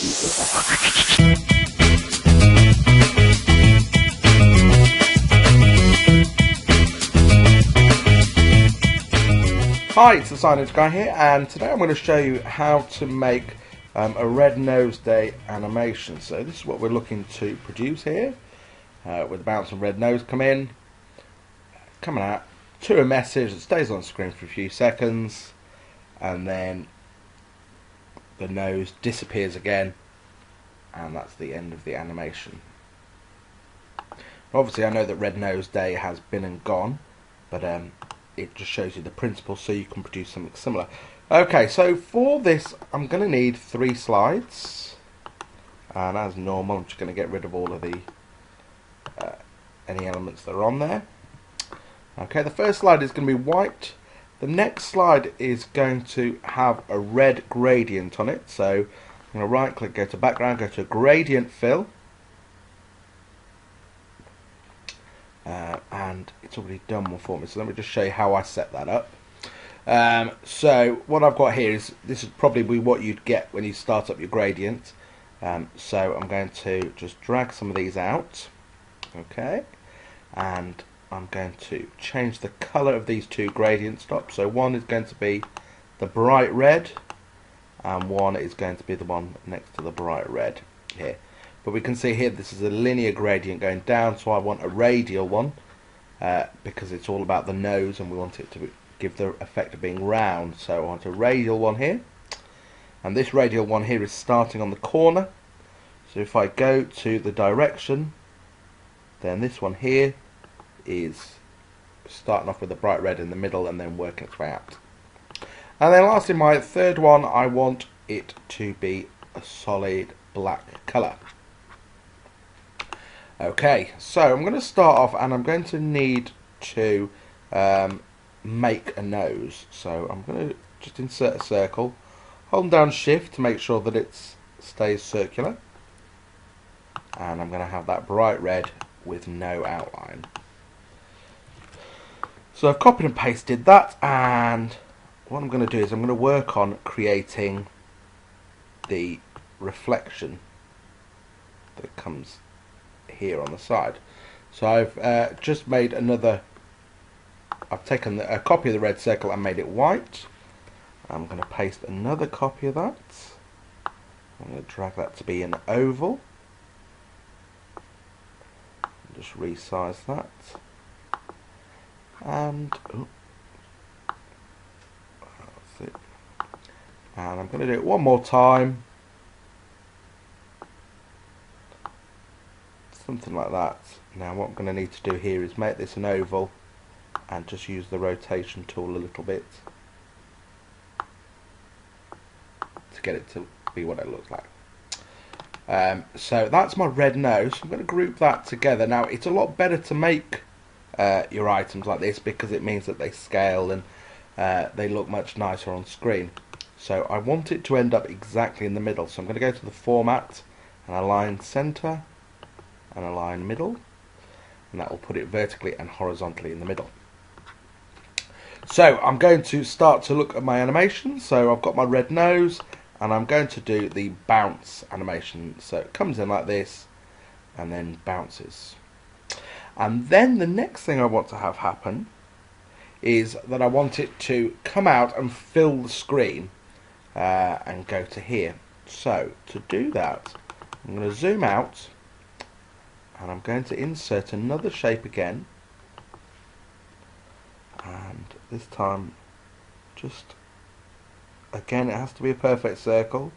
Hi, it's the Signage guy here, and today I'm going to show you how to make a Red Nose Day animation. So this is what we're looking to produce here, with the bounce and red nose coming out to a message that stays on screen for a few seconds, and then the nose disappears again, and that's the end of the animation. Obviously I know that Red Nose Day has been and gone, but it just shows you the principle so you can produce something similar. Okay, so for this I'm going to need 3 slides, and as normal I'm just going to get rid of all of the any elements that are on there. Okay, the first slide is going to be white. The next slide is going to have a red gradient on it, so I'm going to right click, go to background, go to gradient fill, and it's already done one for me, so let me just show you how I set that up. So what I've got here is, this is probably what you'd get when you start up your gradient. So I'm going to just drag some of these out, okay, and I'm going to change the colour of these 2 gradient stops. So one is going to be the bright red, and one is going to be the one next to the bright red here. But we can see here this is a linear gradient going down, so I want a radial one, because it's all about the nose and we want it to give the effect of being round. So I want a radial one here, and this radial one here is starting on the corner. So if I go to the direction, then this one here is starting off with the bright red in the middle and then working its way out. And then lastly, my third one, I want it to be a solid black colour. Okay, so I'm going to start off, and I'm going to need to make a nose. So I'm going to just insert a circle, hold down shift to make sure that it stays circular, and I'm going to have that bright red with no outline. So I've copied and pasted that, and what I'm going to do is I'm going to work on creating the reflection that comes here on the side. So I've just made another, I've taken a copy of the red circle and made it white. I'm going to paste another copy of that. I'm going to drag that to be an oval. Just resize that. And that's it. And I'm going to do it one more time. Something like that. Now what I'm going to need to do here is make this an oval and just use the rotation tool a little bit to get it to be what it looks like. So that's my red nose. I'm going to group that together. Now it's a lot better to make your items like this because it means that they scale and they look much nicer on screen. So I want it to end up exactly in the middle. So I'm going to go to the format and align center and align middle, and that will put it vertically and horizontally in the middle. So I'm going to start to look at my animation. So I've got my red nose, and I'm going to do the bounce animation. So it comes in like this and then bounces. And then the next thing I want to have happen is that I want it to come out and fill the screen and go to here. So to do that, I'm going to zoom out, and I'm going to insert another shape again, and this time just again it has to be a perfect circle,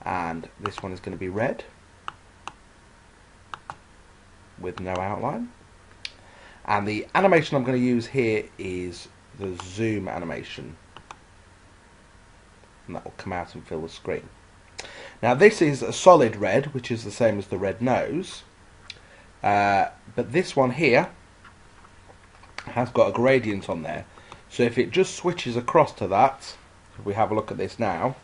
and this one is going to be red with no outline, and the animation I'm going to use here is the zoom animation, and that will come out and fill the screen. Now this is a solid red, which is the same as the red nose, but this one here has got a gradient on there. So if it just switches across to that, if we have a look at this now,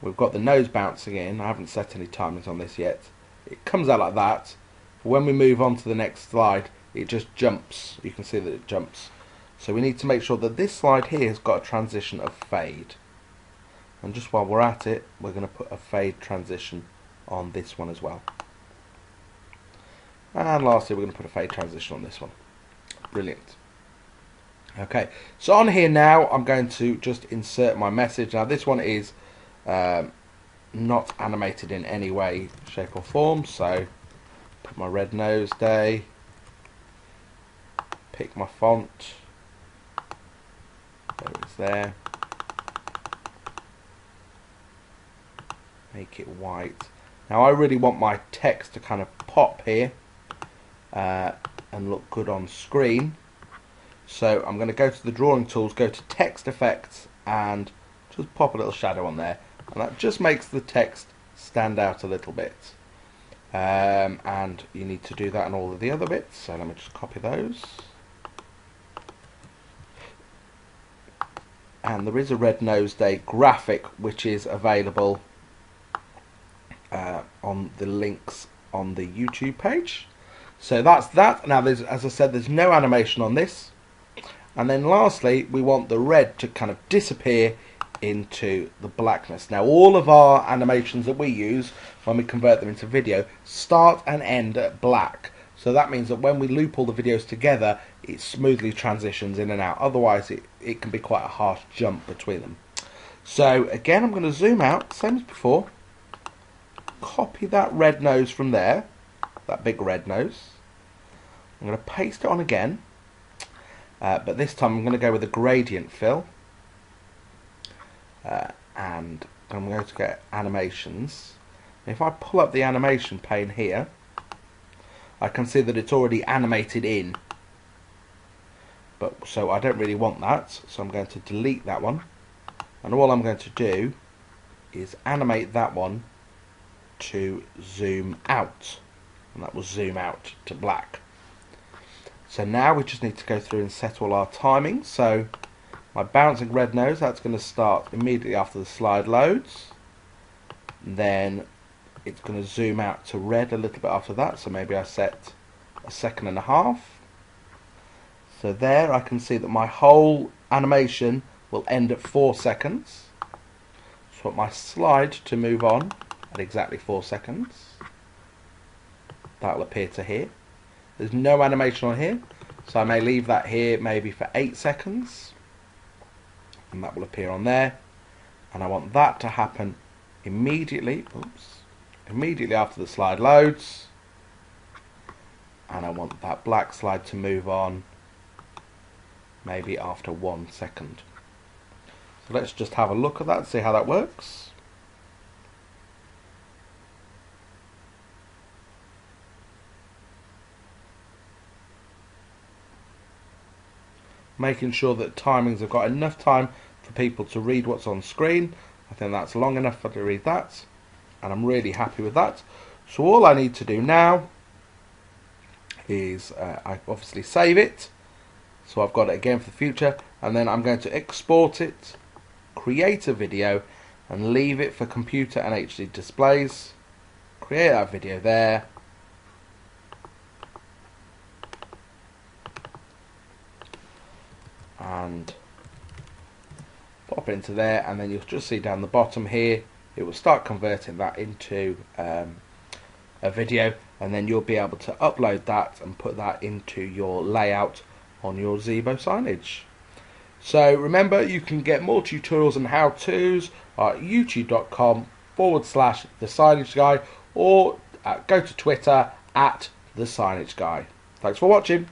we've got the nose bouncing in. I haven't set any timings on this yet. It comes out like that. When we move on to the next slide, it just jumps. You can see that it jumps. So we need to make sure that this slide here has got a transition of fade. And just while we're at it, we're going to put a fade transition on this one as well. And lastly, we're going to put a fade transition on this one. Brilliant. Okay, so on here now, I'm going to just insert my message. Now this one is not animated in any way, shape or form, so put my red nose day, pick my font, there it's there, make it white. Now I really want my text to kind of pop here and look good on screen, so I'm going to go to the drawing tools, go to text effects and just pop a little shadow on there, and that just makes the text stand out a little bit. And you need to do that on all of the other bits, so let me just copy those. And there is a Red Nose Day graphic which is available on the links on the YouTube page. So that's that. Now there's, as I said, there's no animation on this. And then lastly, we want the red to kind of disappear into the blackness. Now all of our animations that we use when we convert them into video start and end at black. So that means that when we loop all the videos together, it smoothly transitions in and out. Otherwise it can be quite a harsh jump between them. So again, I'm going to zoom out, same as before. Copy that red nose from there, that big red nose. I'm going to paste it on again, but this time I'm going to go with a gradient fill. And I'm going to get animations. If I pull up the animation pane here, I can see that it's already animated in, but so I don't really want that, so I'm going to delete that one, and all I'm going to do is animate that one to zoom out, and that will zoom out to black. So now we just need to go through and set all our timing. So my bouncing red nose, that's going to start immediately after the slide loads. Then it's going to zoom out to red a little bit after that, so maybe I set 1.5 seconds. So there I can see that my whole animation will end at 4 seconds. So I want my slide to move on at exactly 4 seconds. That will appear to here. There's no animation on here, so I may leave that here maybe for 8 seconds. And that will appear on there, and I want that to happen immediately immediately after the slide loads, and I want that black slide to move on maybe after 1 second. So let's just have a look at that and see how that works. Making sure that timings have got enough time for people to read what's on screen. I think that's long enough for them to read that, and I'm really happy with that. So all I need to do now is I obviously save it, so I've got it again for the future, and then I'm going to export it, create a video, and leave it for computer and HD displays. Create that video there. And pop into there, and then you'll just see down the bottom here it will start converting that into a video, and then you'll be able to upload that and put that into your layout on your Xibo signage. So remember, you can get more tutorials and how-tos at youtube.com/the Signage Guy, or go to Twitter @the Signage Guy. Thanks for watching.